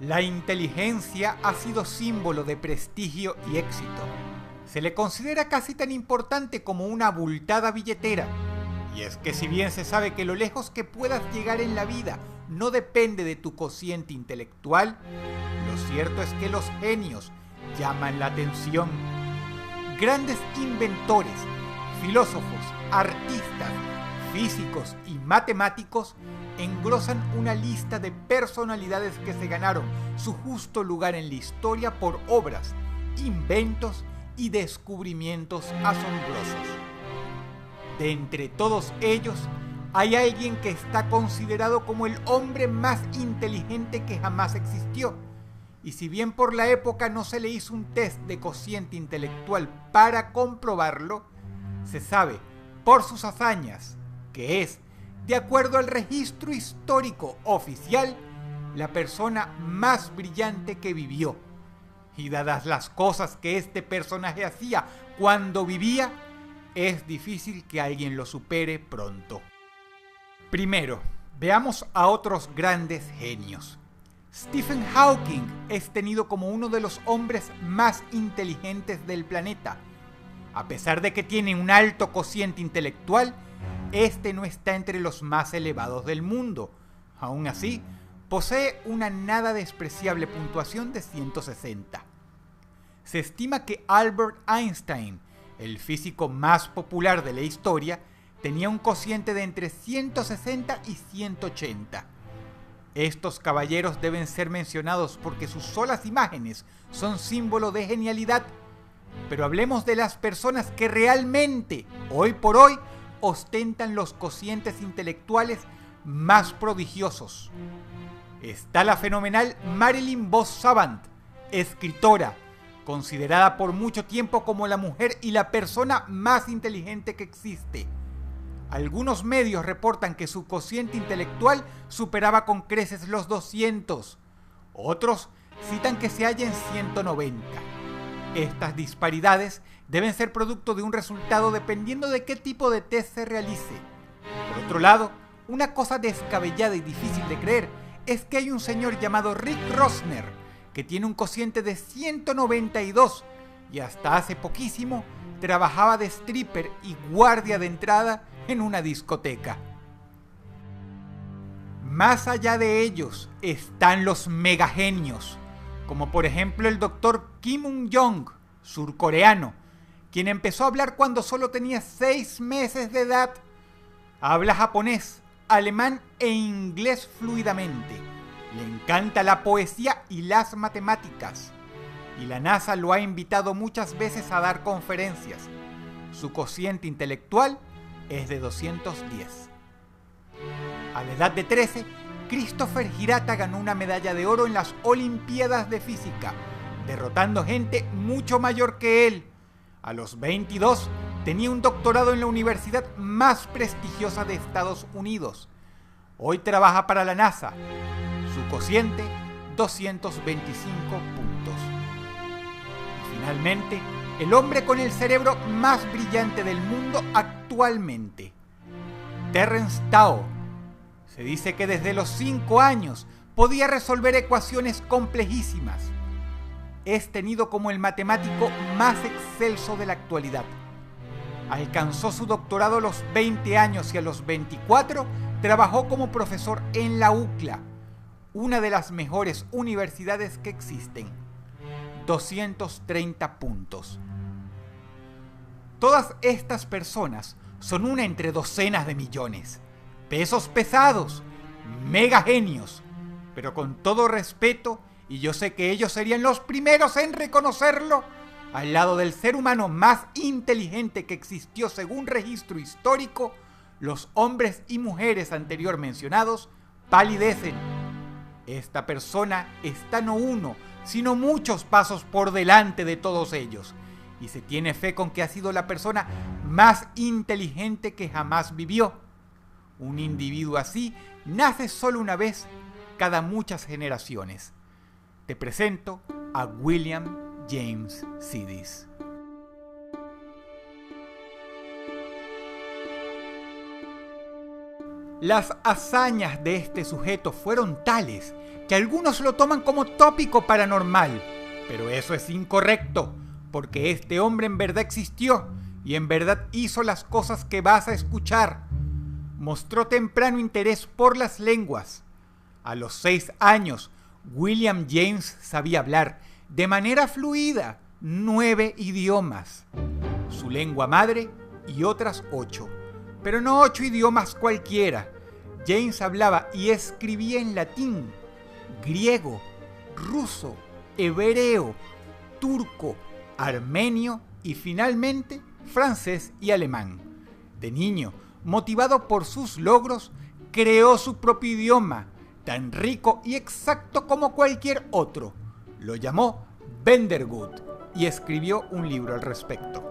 La inteligencia ha sido símbolo de prestigio y éxito. Se le considera casi tan importante como una abultada billetera. Y es que si bien se sabe que lo lejos que puedas llegar en la vida no depende de tu cociente intelectual, lo cierto es que los genios llaman la atención. Grandes inventores, filósofos, artistas, físicos y matemáticos engrosan una lista de personalidades que se ganaron su justo lugar en la historia por obras, inventos y descubrimientos asombrosos. De entre todos ellos, hay alguien que está considerado como el hombre más inteligente que jamás existió. Y si bien por la época no se le hizo un test de cociente intelectual para comprobarlo, se sabe por sus hazañas que es, de acuerdo al registro histórico oficial, la persona más brillante que vivió. Y dadas las cosas que este personaje hacía cuando vivía, es difícil que alguien lo supere pronto. Primero, veamos a otros grandes genios. Stephen Hawking es tenido como uno de los hombres más inteligentes del planeta. A pesar de que tiene un alto cociente intelectual, este no está entre los más elevados del mundo. Aún así, posee una nada despreciable puntuación de 160. Se estima que Albert Einstein, el físico más popular de la historia, tenía un cociente de entre 160 y 180. Estos caballeros deben ser mencionados porque sus solas imágenes son símbolo de genialidad. Pero hablemos de las personas que realmente, hoy por hoy, ostentan los cocientes intelectuales más prodigiosos. Está la fenomenal Marilyn Vos Savant, escritora, considerada por mucho tiempo como la mujer y la persona más inteligente que existe. Algunos medios reportan que su cociente intelectual superaba con creces los 200. Otros citan que se halla en 190. Estas disparidades deben ser producto de un resultado dependiendo de qué tipo de test se realice. Por otro lado, una cosa descabellada y difícil de creer es que hay un señor llamado Rick Rosner que tiene un cociente de 192 y hasta hace poquísimo trabajaba de stripper y guardia de entrada en una discoteca. Más allá de ellos están los megagenios, como por ejemplo el Dr. Kim Un-jong, surcoreano, quien empezó a hablar cuando solo tenía 6 meses de edad. Habla japonés, alemán e inglés fluidamente. Le encanta la poesía y las matemáticas. Y la NASA lo ha invitado muchas veces a dar conferencias. Su cociente intelectual es de 210. A la edad de 13, Christopher Hirata ganó una medalla de oro en las Olimpiadas de Física, derrotando gente mucho mayor que él. A los 22, tenía un doctorado en la universidad más prestigiosa de Estados Unidos. Hoy trabaja para la NASA. Su cociente, 225 puntos. Y finalmente, el hombre con el cerebro más brillante del mundo actualmente, Terence Tao. Se dice que desde los 5 años podía resolver ecuaciones complejísimas. Es tenido como el matemático más excelso de la actualidad. Alcanzó su doctorado a los 20 años y a los 24 trabajó como profesor en la UCLA, una de las mejores universidades que existen. 230 puntos. Todas estas personas son una entre docenas de millones. Pesos pesados, mega genios, pero con todo respeto, y yo sé que ellos serían los primeros en reconocerlo, al lado del ser humano más inteligente que existió según registro histórico, los hombres y mujeres anterior mencionados palidecen. Esta persona está no uno, sino muchos pasos por delante de todos ellos, y se tiene fe con que ha sido la persona más inteligente que jamás vivió. Un individuo así nace solo una vez cada muchas generaciones. Te presento a William James Sidis. Las hazañas de este sujeto fueron tales que algunos lo toman como tópico paranormal, pero eso es incorrecto, porque este hombre en verdad existió y en verdad hizo las cosas que vas a escuchar. Mostró temprano interés por las lenguas. A los 6 años, William James sabía hablar de manera fluida 9 idiomas, su lengua madre y otras 8, pero no 8 idiomas cualquiera. James hablaba y escribía en latín, griego, ruso, hebreo, turco, armenio y finalmente francés y alemán. De niño, motivado por sus logros, creó su propio idioma, tan rico y exacto como cualquier otro. Lo llamó Vendergut y escribió un libro al respecto.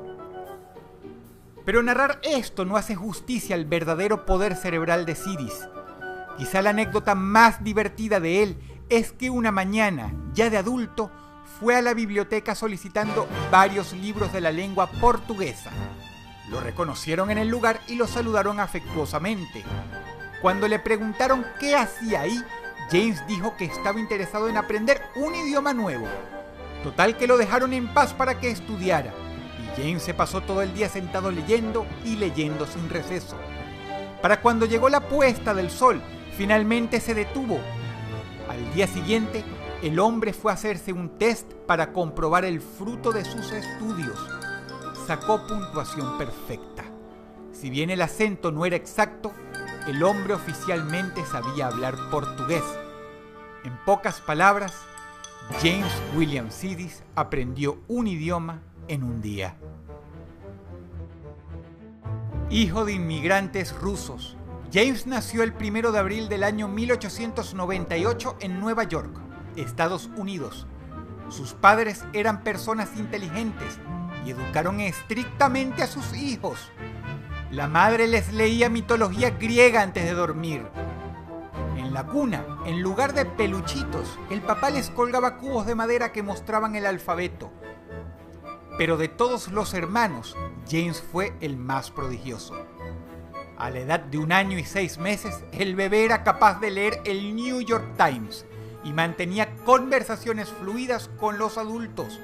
Pero narrar esto no hace justicia al verdadero poder cerebral de Sidis. Quizá la anécdota más divertida de él es que una mañana, ya de adulto, fue a la biblioteca solicitando varios libros de la lengua portuguesa. Lo reconocieron en el lugar y lo saludaron afectuosamente. Cuando le preguntaron qué hacía ahí, James dijo que estaba interesado en aprender un idioma nuevo. Total que lo dejaron en paz para que estudiara, y James se pasó todo el día sentado leyendo y leyendo sin receso. Para cuando llegó la puesta del sol, finalmente se detuvo. Al día siguiente, el hombre fue a hacerse un test para comprobar el fruto de sus estudios. Sacó puntuación perfecta. Si bien el acento no era exacto, el hombre oficialmente sabía hablar portugués. En pocas palabras, James William Sidis aprendió un idioma en un día. Hijo de inmigrantes rusos, James nació el 1 de abril del año 1898 en Nueva York, Estados Unidos. Sus padres eran personas inteligentes y educaron estrictamente a sus hijos. La madre les leía mitología griega antes de dormir. En la cuna, en lugar de peluchitos, el papá les colgaba cubos de madera que mostraban el alfabeto. Pero de todos los hermanos, James fue el más prodigioso. A la edad de 1 año y 6 meses, el bebé era capaz de leer el New York Times y mantenía conversaciones fluidas con los adultos.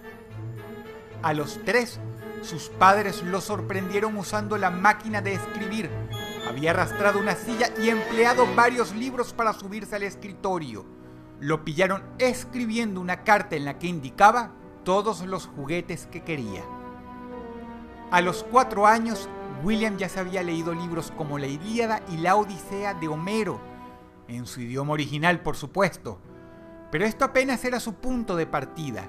A los 3, sus padres lo sorprendieron usando la máquina de escribir. Había arrastrado una silla y empleado varios libros para subirse al escritorio. Lo pillaron escribiendo una carta en la que indicaba todos los juguetes que quería. A los 4 años, William ya se había leído libros como la Ilíada y la Odisea de Homero, en su idioma original, por supuesto. Pero esto apenas era su punto de partida.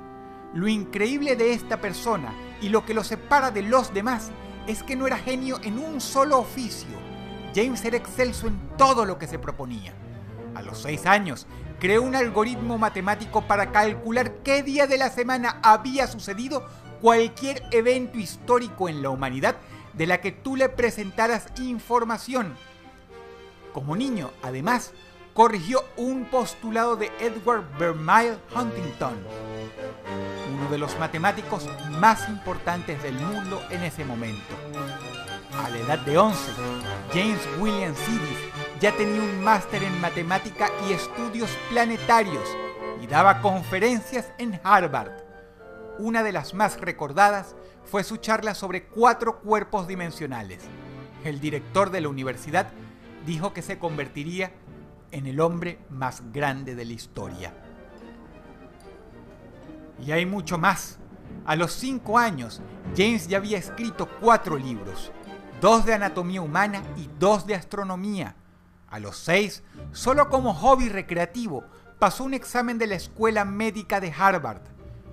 Lo increíble de esta persona y lo que lo separa de los demás es que no era genio en un solo oficio. James era excelso en todo lo que se proponía. A los 6 años, creó un algoritmo matemático para calcular qué día de la semana había sucedido cualquier evento histórico en la humanidad de la que tú le presentaras información. Como niño, además, corrigió un postulado de Edward Vermeil Huntington, uno de los matemáticos más importantes del mundo en ese momento. A la edad de 11, James William Sidis ya tenía un máster en matemática y estudios planetarios y daba conferencias en Harvard. Una de las más recordadas fue su charla sobre 4 cuerpos dimensionales. El director de la universidad dijo que se convertiría en el hombre más grande de la historia. Y hay mucho más. A los 5 años, James ya había escrito 4 libros, 2 de anatomía humana y 2 de astronomía. A los 6, solo como hobby recreativo, pasó un examen de la Escuela Médica de Harvard.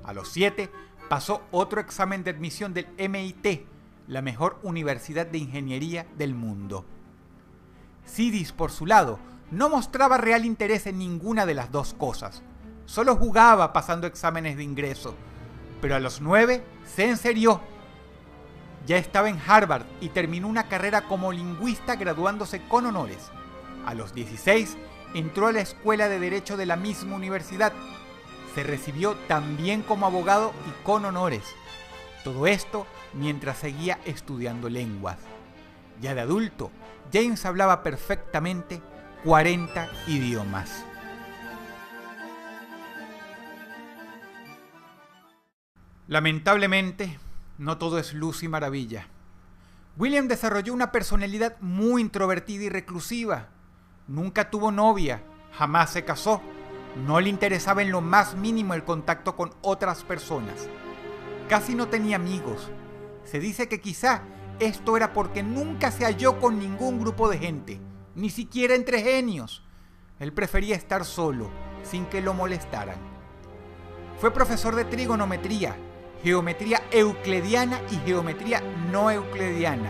A los 7, pasó otro examen de admisión del MIT, la mejor universidad de ingeniería del mundo. Sidis, por su lado, no mostraba real interés en ninguna de las 2 cosas. Solo jugaba pasando exámenes de ingreso. Pero a los 9 se enserió. Ya estaba en Harvard y terminó una carrera como lingüista graduándose con honores. A los 16 entró a la escuela de Derecho de la misma universidad. Se recibió también como abogado y con honores. Todo esto mientras seguía estudiando lenguas. Ya de adulto, James hablaba perfectamente 40 idiomas. Lamentablemente, no todo es luz y maravilla. William desarrolló una personalidad muy introvertida y reclusiva. Nunca tuvo novia, jamás se casó, no le interesaba en lo más mínimo el contacto con otras personas. Casi no tenía amigos. Se dice que quizá esto era porque nunca se halló con ningún grupo de gente, ni siquiera entre genios. Él prefería estar solo, sin que lo molestaran. Fue profesor de trigonometría, geometría euclidiana y geometría no euclidiana.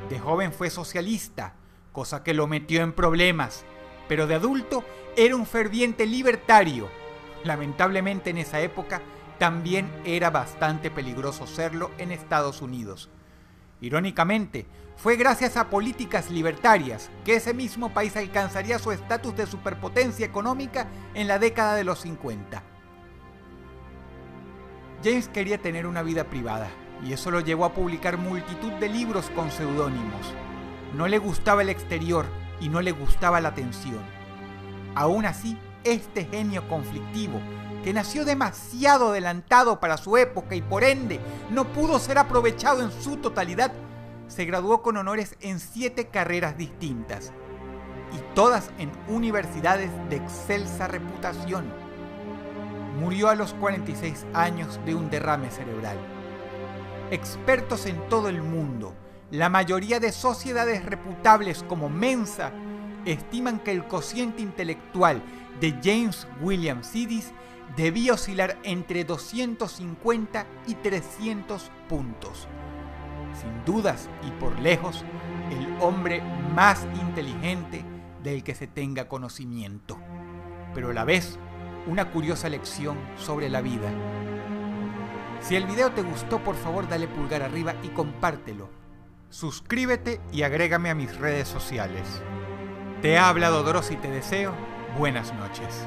De joven fue socialista, cosa que lo metió en problemas, pero de adulto era un ferviente libertario. Lamentablemente en esa época también era bastante peligroso serlo en Estados Unidos. Irónicamente, fue gracias a políticas libertarias que ese mismo país alcanzaría su estatus de superpotencia económica en la década de los 50. James quería tener una vida privada, y eso lo llevó a publicar multitud de libros con seudónimos. No le gustaba el exterior y no le gustaba la atención. Aún así, este genio conflictivo, que nació demasiado adelantado para su época y por ende no pudo ser aprovechado en su totalidad, se graduó con honores en 7 carreras distintas, y todas en universidades de excelsa reputación. Murió a los 46 años de un derrame cerebral. Expertos en todo el mundo, la mayoría de sociedades reputables como Mensa, estiman que el cociente intelectual de James William Sidis debía oscilar entre 250 y 300 puntos. Sin dudas y por lejos, el hombre más inteligente del que se tenga conocimiento, pero a la vez una curiosa lección sobre la vida. Si el video te gustó, por favor dale pulgar arriba y compártelo. Suscríbete y agrégame a mis redes sociales. Te ha hablado Dross y te deseo buenas noches.